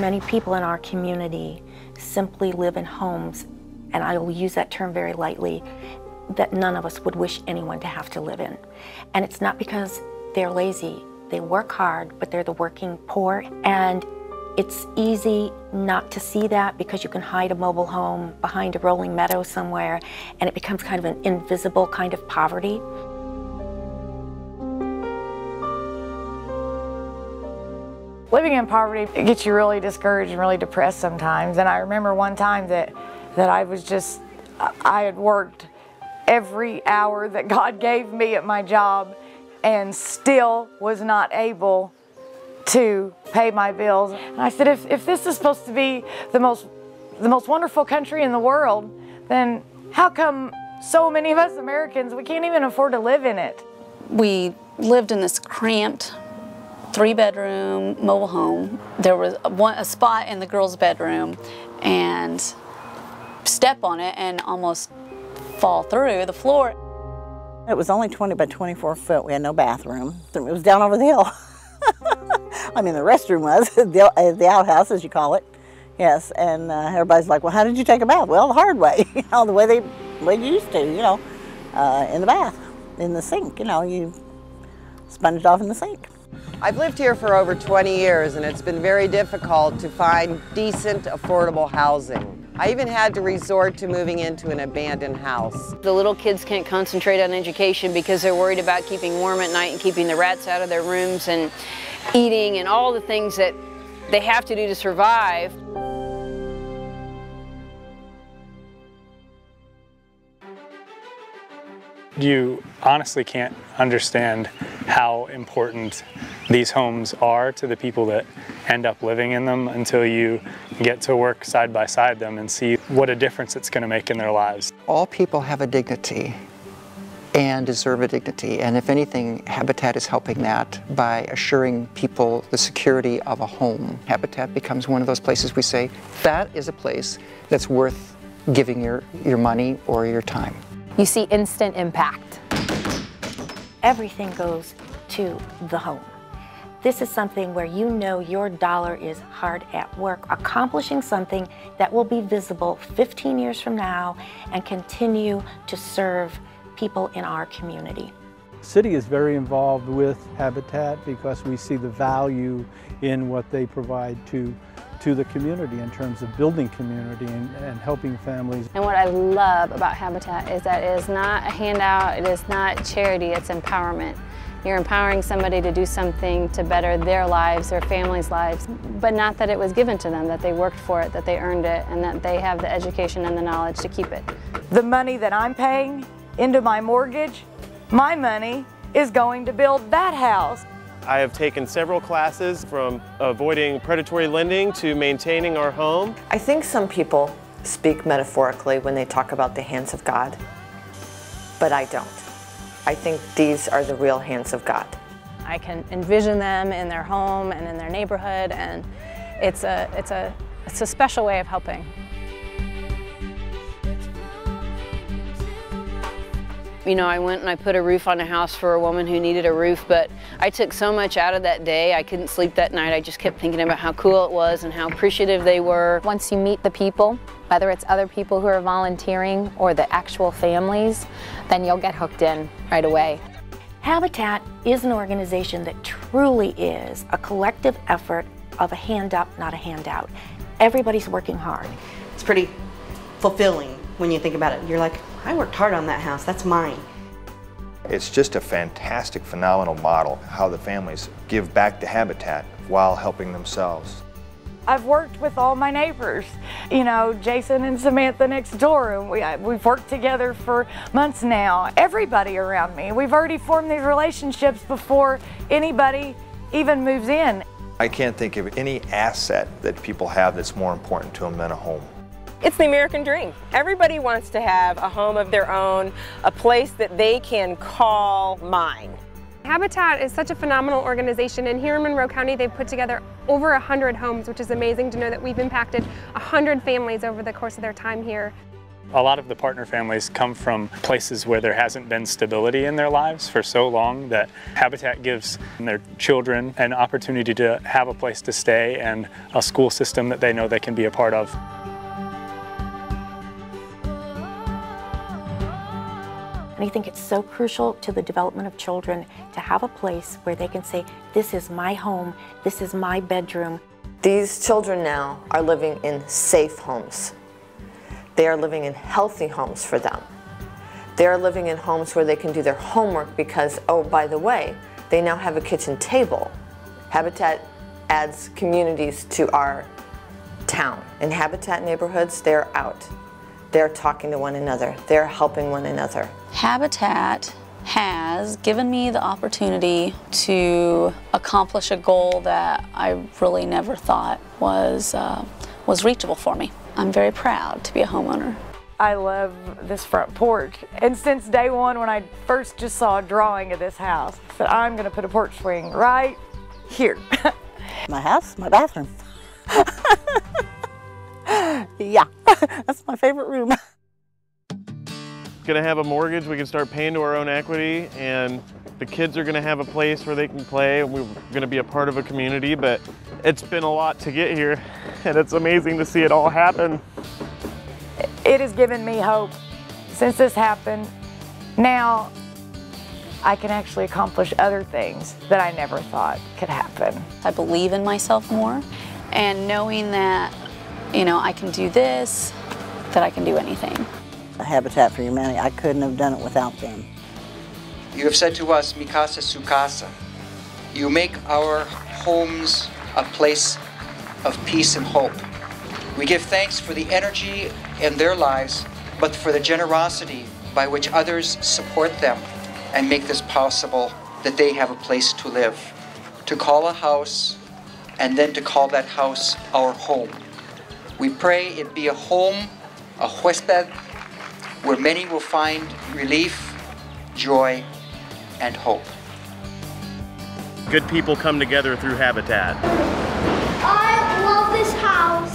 Many people in our community simply live in homes, and I will use that term very lightly, that none of us would wish anyone to have to live in. And it's not because they're lazy. They work hard, but they're the working poor. And it's easy not to see that because you can hide a mobile home behind a rolling meadow somewhere, and it becomes kind of an invisible kind of poverty. Living in poverty, it gets you really discouraged and really depressed sometimes. And I remember one time that I had worked every hour that God gave me at my job and still was not able to pay my bills. And I said, if this is supposed to be the most wonderful country in the world, then how come so many of us Americans, we can't even afford to live in it? We lived in this cramped 3-bedroom mobile home. There was a spot in the girls' bedroom, and step on it and almost fall through the floor. It was only 20 by 24 foot. We had no bathroom. It was down over the hill. I mean, the restroom was, the outhouse, as you call it. Yes, and everybody's like, well, how did you take a bath? Well, the hard way, you know, the way you used to, you know, in the bath, in the sink, you know, you sponge it off in the sink. I've lived here for over 20 years, and it's been very difficult to find decent, affordable housing. I even had to resort to moving into an abandoned house. The little kids can't concentrate on education because they're worried about keeping warm at night and keeping the rats out of their rooms and eating and all the things that they have to do to survive. You honestly can't understand how important these homes are to the people that end up living in them until you get to work side by side them and see what a difference it's going to make in their lives. All people have a dignity and deserve a dignity, and if anything, Habitat is helping that by assuring people the security of a home. Habitat becomes one of those places we say, that is a place that's worth giving your money or your time. You see instant impact. Everything goes to the home. This is something where you know your dollar is hard at work, accomplishing something that will be visible 15 years from now and continue to serve people in our community. The city is very involved with Habitat because we see the value in what they provide to the community in terms of building community and helping families. And what I love about Habitat is that it is not a handout, it is not charity, it's empowerment. You're empowering somebody to do something to better their lives, their families' lives, but not that it was given to them, that they worked for it, that they earned it, and that they have the education and the knowledge to keep it. The money that I'm paying into my mortgage, my money is going to build that house. I have taken several classes from avoiding predatory lending to maintaining our home. I think some people speak metaphorically when they talk about the hands of God, but I don't. I think these are the real hands of God. I can envision them in their home and in their neighborhood, and it's a special way of helping. You know, I went and I put a roof on a house for a woman who needed a roof, but I took so much out of that day. I couldn't sleep that night. I just kept thinking about how cool it was and how appreciative they were. Once you meet the people, whether it's other people who are volunteering or the actual families, then you'll get hooked in right away. Habitat is an organization that truly is a collective effort of a hand up, not a handout. Everybody's working hard. It's pretty fulfilling when you think about it. You're like, I worked hard on that house, that's mine. It's just a fantastic, phenomenal model, how the families give back to Habitat while helping themselves. I've worked with all my neighbors, you know, Jason and Samantha next door, and we've worked together for months now. Everybody around me, we've already formed these relationships before anybody even moves in. I can't think of any asset that people have that's more important to them than a home. It's the American dream. Everybody wants to have a home of their own, a place that they can call mine. Habitat is such a phenomenal organization, and here in Monroe County they've put together over 100 homes, which is amazing to know that we've impacted 100 families over the course of their time here. A lot of the partner families come from places where there hasn't been stability in their lives for so long that Habitat gives their children an opportunity to have a place to stay and a school system that they know they can be a part of. And I think it's so crucial to the development of children to have a place where they can say, this is my home, this is my bedroom. These children now are living in safe homes. They are living in healthy homes for them. They are living in homes where they can do their homework because, oh, by the way, they now have a kitchen table. Habitat adds communities to our town. In Habitat neighborhoods, they're out. They're talking to one another. They're helping one another. Habitat has given me the opportunity to accomplish a goal that I really never thought was reachable for me. I'm very proud to be a homeowner. I love this front porch. And since day one, when I first just saw a drawing of this house, I said, I'm gonna put a porch swing right here. My house, my bathroom. Yeah, that's my favorite room. Gonna have a mortgage, we can start paying to our own equity, and the kids are gonna have a place where they can play, and we're gonna be a part of a community, but it's been a lot to get here, and it's amazing to see it all happen. It has given me hope since this happened. Now I can actually accomplish other things that I never thought could happen. I believe in myself more, and knowing that, you know, I can do this, that I can do anything. The Habitat for Humanity, I couldn't have done it without them. You have said to us, Mi casa su casa. You make our homes a place of peace and hope. We give thanks for the energy in their lives, but for the generosity by which others support them and make this possible, that they have a place to live, to call a house, and then to call that house our home. We pray it be a home, a huésped, where many will find relief, joy, and hope. Good people come together through Habitat. I love this house.